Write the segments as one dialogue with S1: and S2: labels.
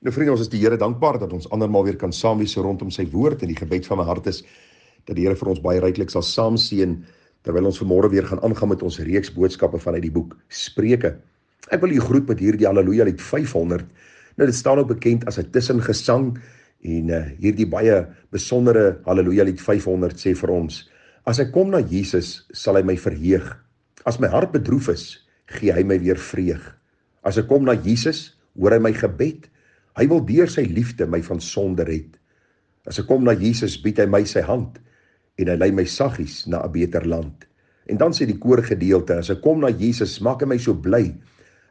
S1: Nou vriende, ons is die Here dankbaar dat ons andermaal weer kan saam wees rondom sy woord, en die gebed van my hart is dat die Here vir ons baie ryklik sal saamseën terwyl ons vanmôre weer gaan aangaan met ons reeks boodskappe vanuit die boek Spreuke. Ek wil u groet met hierdie Halleluja lied 500. Nou dit staan ook bekend as 'n tussengesang, en hierdie baie besondere Halleluja lied 500 sê vir ons: as ek kom na Jesus, sal hy my verheug. As my hart bedroef is, gee hy my weer vreug. As ek kom na Jesus, hoor hy my gebed. Hy wil deur sy liefde my van sonde red. As ek kom na Jesus, bied hy my sy hand, en hy lei my saggies na 'n beter land. En dan sê die koorgedeelte: as ek kom na Jesus, maak hy my so bly.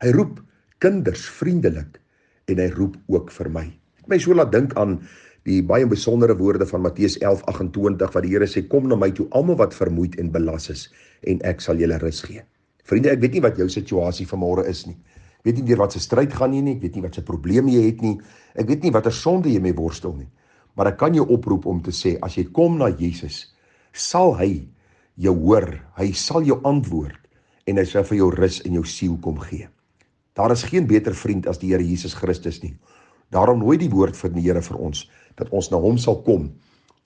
S1: Hy roep kinders vriendelik, en hy roep ook vir my. Het my so laat dink aan die baie besondere woorde van Matteus 11:28, wat die Here sê: kom na my toe almal wat vermoeid en belas is, en ek sal julle rus gee. Vriende, ek weet nie wat jou situasie vanmôre is nie. Ek weet nie deur wat se stryd gaan jy nie, ek weet nie wat se probleme jy het nie, ek weet nie watter sonde jy mee worstel nie. Maar ek kan jou oproep om te sê, as jy kom na Jesus, sal hy jou hoor, hy sal jou antwoord, en hy sal vir jou rus in jou siel kom gee. Daar is geen beter vriend as die Here Jesus Christus nie. Daarom nooi die woord van die Here vir ons, dat ons na hom sal kom,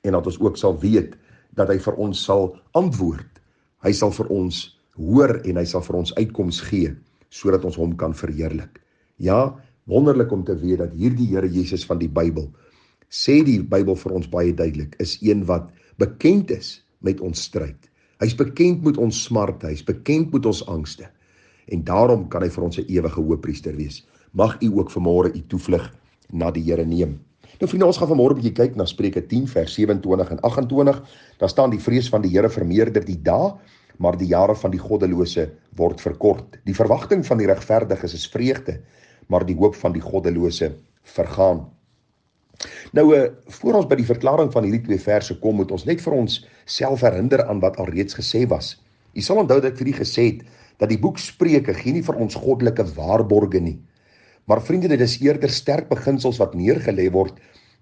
S1: en dat ons ook sal weet, dat hy vir ons sal antwoord. Hy sal vir ons hoor, en hy sal vir ons uitkoms gee, sodat ons hom kan verheerlik. Ja, wonderlik om te weet dat hierdie Here Jesus van die Bybel, sê die Bybel vir ons baie duidelik, is een wat bekend is met ons stryd. Hy is bekend met ons smarte, hy is bekend met ons angste. En daarom kan hy vir ons 'n ewige hoëpriester wees. Mag u ook vanmôre u toevlug na die Here neem. Nou vriende, ons gaan vanmôre 'n bietjie kyk na Spreuke 10 vers 27 en 28. Daar staan: die vrees van die Here vermeerder die dae, maar die jare van die goddelose word verkort. Die verwagting van die regverdiges is vreugde, maar die hoop van die goddelose vergaan. Nou, voor ons by die verklaring van hierdie twee verse kom, moet ons net vir ons self herinner aan wat al reeds gesê was. Jy sal onthou dat ek vir u gesê het, dat die boek Spreuke gee nie vir ons goddelike waarborge nie. Maar vriende, dit is eerder sterk beginsels wat neergelê word,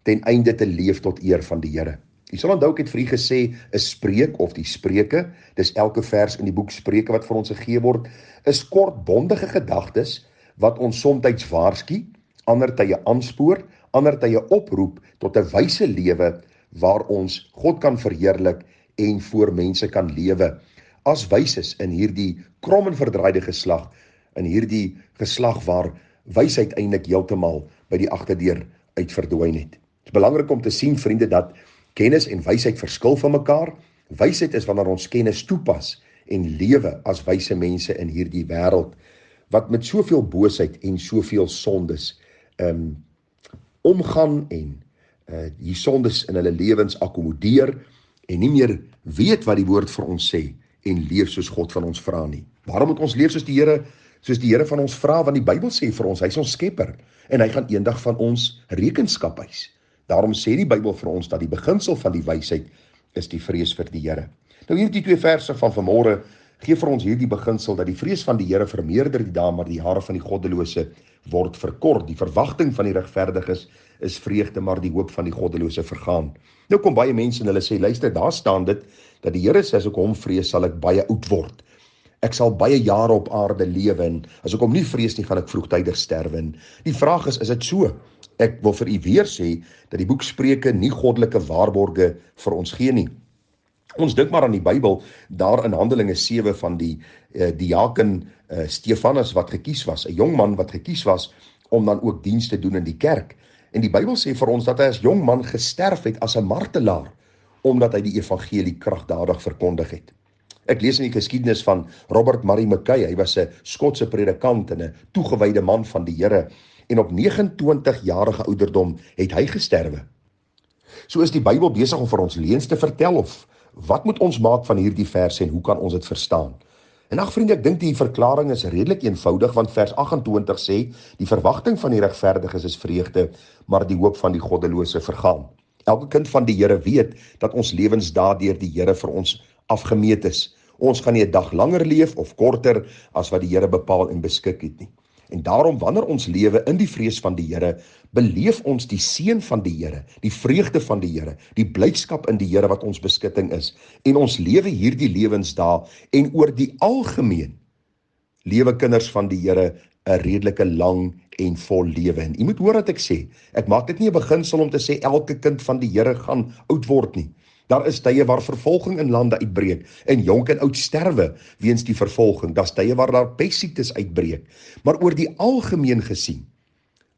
S1: ten einde te leef tot eer van die Here. Jy sal onthou ek het vir u gesê, 'n spreek of die Spreuke, dis elke vers in die boek Spreuke wat vir ons gegee word, is kortbondige gedagtes, wat ons soms waarsku, ander tye aanspoor, ander tye oproep tot 'n wyse lewe, waar ons God kan verheerlik en voor mense kan lewe, as wyses in hierdie krom en verdraaide geslag, in hierdie geslag waar wysheid eintlik heeltemal by die agterdeur uit verdwyn het. Dit is belangrik om te sien, vriende, dat kennis en wysheid verskil van mekaar. Wysheid is wanneer ons kennis toepas en lewe as wyse mense in hierdie wêreld, wat met soveel boosheid en soveel sondes omgaan, en die sondes in hulle lewens akkommodeer, en nie meer weet wat die woord vir ons sê, en leef soos God van ons vra nie. Waarom moet ons leef soos die Here van ons vra? Want die Bybel sê vir ons, hy is ons skepper, en hy gaan eendag van ons rekenskap eis. Daarom sê die Bybel vir ons dat die beginsel van die wysheid is die vrees vir die Here. Nou hierdie twee verse van vanmôre gee vir ons hierdie beginsel, dat die vrees van die Here vermeerder die dae, maar die jare van die goddelose word verkort. Die verwagting van die regverdiges is vreugde, maar die hoop van die goddelose vergaan. Nou kom baie mense en hulle sê, luister, daar staan dit, dat die Here sê, as ek hom vrees, sal ek baie oud word. Ek sal baie jare op aarde lewe, en as ek hom nie vrees nie, gaan ek vroegtydig sterwe. En die vraag is dit so? Ek wil vir u weer sê, dat die boek Spreuke nie goddelike waarborge vir ons gee nie. Ons dink maar aan die Bybel, daar in Handelinge 7 van die diaken Stefanus wat gekies was, 'n jong man wat gekies was om dan ook diens te doen in die kerk. En die Bybel sê vir ons dat hy as jong man gesterf het as 'n martelaar, omdat hy die evangelie kragtadig verkondig het. Ek lees in die geskiedenis van Robert Murray McKay, hy was 'n Skotse predikant en 'n toegewyde man van die Here, en op 29-jarige ouderdom het hy gesterwe. So is die Bybel besig om vir ons leuns te vertel, of wat moet ons maak van hierdie verse en hoe kan ons dit verstaan? En ag vriende, ek dink die verklaring is redelik eenvoudig, want vers 28 sê, die verwagting van die regverdiges is vreugde, maar die hoop van die goddelose vergaan. Elke kind van die Here weet dat ons lewensdae deur die Here vir ons afgemeet is. Ons gaan nie 'n dag langer leef of korter as wat die Here bepaal en beskik het nie. En daarom, wanneer ons lewe in die vrees van die Here, beleef ons die seën van die Here, die vreugde van die Here, die blydskap in die Here wat ons beskutting is. En ons lewe hierdie lewensdae, en oor die algemeen lewe kinders van die Here 'n redelike lang en vol lewe. En jy moet hoor wat ek sê. Ek maak dit nie 'n beginsel om te sê elke kind van die Here gaan oud word nie. Daar is tye waar vervolging in lande uitbreek en jonk en oud sterwe weens die vervolging. Daar's tye waar daar pestsiektes uitbreek. Maar oor die algemeen gesien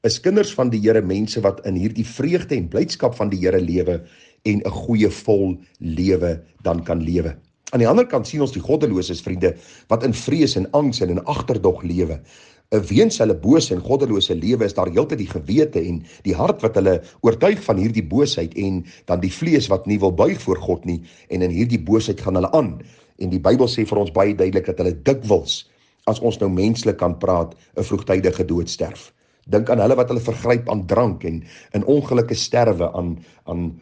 S1: is kinders van die Here mense wat in hierdie vreugde en blydskap van die Here lewe en 'n goeie vol lewe dan kan lewe. Aan die ander kant sien ons die goddeloses vriende wat in vrees en angs en in agterdog lewe. Weens hulle bose en goddelose lewe is daar heeltyd die gewete en die hart wat hulle oortuig van hierdie boosheid en dan die vlees wat nie wil buig voor God nie en in hierdie boosheid gaan hulle aan. En die Bybel sê vir ons baie duidelik dat hulle dikwels, as ons nou menslik kan praat, 'n vroegtydige dood sterf. Dink aan hulle wat hulle vergryp aan drank en in ongelukke sterwe aan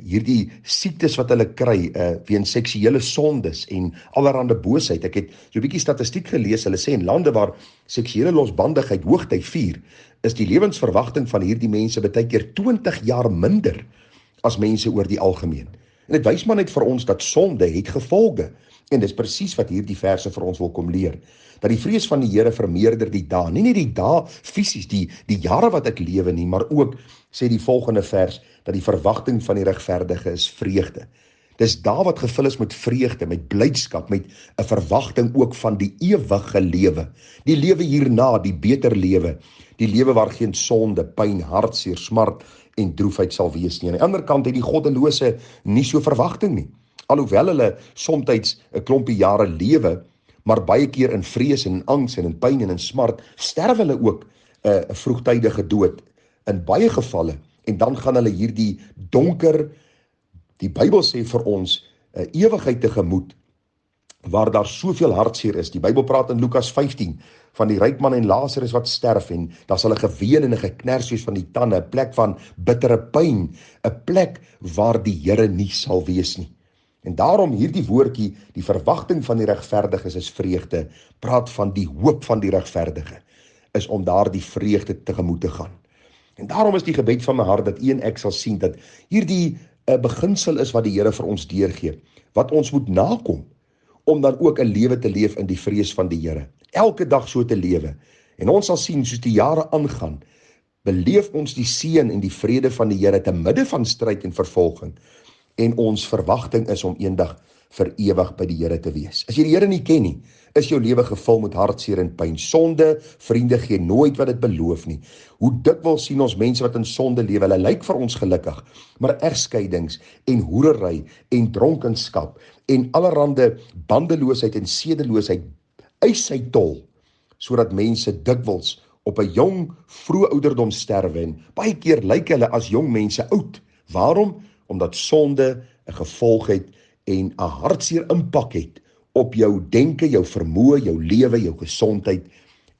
S1: hierdie siektes wat hulle kry weens seksuele sondes en allerhande boosheid. Ek het so 'n bietjie statistiek gelees. Hulle sê in lande waar seksuele losbandigheid hoogtyd vier, is die lewensverwagting van hierdie mense baie keer 20 jaar minder as mense oor die algemeen. En dit wys maar net vir ons dat sonde het gevolge. En dis presies wat hierdie verse vir ons wil kom leer. Dat die vrees van die Here vermeerder die dae. Nie net die dae fisies, die jare wat ek lewe nie, maar ook, sê die volgende vers, dat die verwagting van die regverdige is vreugde. Dis dae wat gevul is met vreugde, met blydskap, met 'n verwagting ook van die ewige lewe. Die lewe hierna, die beter lewe. Die lewe waar geen sonde, pyn, hartseer, smart en droefheid sal wees nie. Aan die ander kant het die goddelose nie so verwagting nie. Alhoewel hulle soms 'n klompie jare lewe, maar baie keer in vrees en in angs en in pyn en in smart, sterf hulle ook 'n vroegtydige dood in baie gevalle. En dan gaan hulle hierdie donker, die Bybel sê vir ons, 'n ewigheid tegemoet, waar daar soveel hartseer is. Die Bybel praat in Lukas 15 van die ryk man en Lazarus wat sterf en daar sal 'n geween en 'n geknars wees van die tande, 'n plek van bittere pyn, 'n plek waar die Here nie sal wees nie. En daarom hierdie woordjie, die verwagting van die regverdiges is vreugde, praat van die hoop van die regverdige, is om daar die vreugde tegemoet te gaan. En daarom is die gebed van my hart dat u en ek sal sien dat hierdie 'n beginsel is wat die Here vir ons deurgee, wat ons moet nakom, om dan ook 'n lewe te leef in die vrees van die Here. Elke dag so te lewe. En ons sal sien, soos die jare aangaan, beleef ons die seën en die vrede van die Here te midde van stryd en vervolging. En ons verwagting is om eendag vir ewig by die Here te wees. As jy die Here nie ken nie, is jou lewe gevul met hartseer en pyn. Sonde, vriende, gee nooit wat dit beloof nie. Hoe dikwels sien ons mense wat in sonde lewe, hulle lyk vir ons gelukkig, maar egskeidings en hoerery en dronkenskap en allerhande bandeloosheid en sedeloosheid eis sy tol, sodat mense dikwels op 'n jong, vroeë ouderdom sterwe en baie keer lyk hulle as jong mense oud. Waarom? Omdat sonde 'n gevolg het en 'n hartseer impak het op jou denke, jou vermoë, jou lewe, jou gesondheid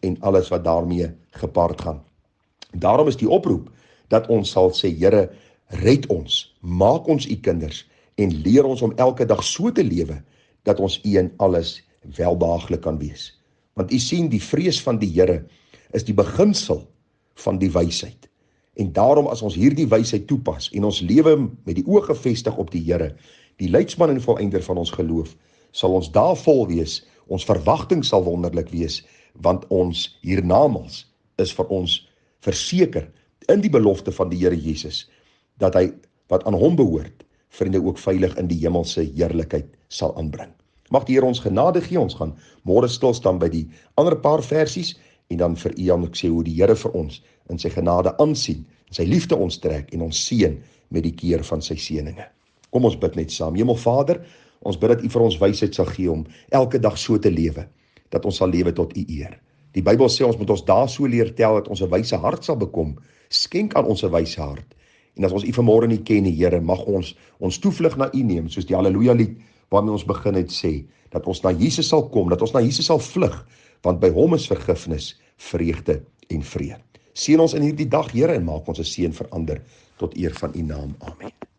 S1: en alles wat daarmee gepaard gaan. Daarom is die oproep dat ons sal sê, Here, red ons, maak ons u kinders en leer ons om elke dag so te lewe dat ons u in alles welbehaaglik kan wees. Want u sien, die vrees van die Here is die beginsel van die wysheid. En daarom as ons hierdie wysheid toepas en ons lewe met die oë gefestig op die Here, die leidsman en volëinder van ons geloof, sal ons daar vol wees, ons verwagting sal wonderlik wees, want ons hiernamaals is vir ons verseker in die belofte van die Here Jesus, dat hy wat aan hom behoort, vriende, ook veilig in die hemelse heerlikheid sal aanbring. Mag die Here ons genade gee. Ons gaan môre stil staan by die ander paar versies en dan vir u aan ek sê hoe die Here vir ons in sy genade aansien, sy liefde ons trek en ons seën met die keer van sy seëninge. Kom ons bid net saam. Hemelvader, ons bid dat u vir ons wysheid sal gee om elke dag so te lewe, dat ons sal lewe tot u eer. Die Bybel sê ons moet ons dae so leer tel dat ons 'n wyse hart sal bekom. Skenk aan ons 'n wyse hart. En as ons u vanmôre nie ken nie, Here, mag ons toevlug na u neem, soos die Halleluja lied waarmee ons begin het sê, dat ons na Jesus sal kom, dat ons na Jesus sal vlug, want by hom is vergifnis, vreugde en vrede. Seën ons in hierdie dag, Here, en maak ons 'n seën verander tot eer van u naam. Amen.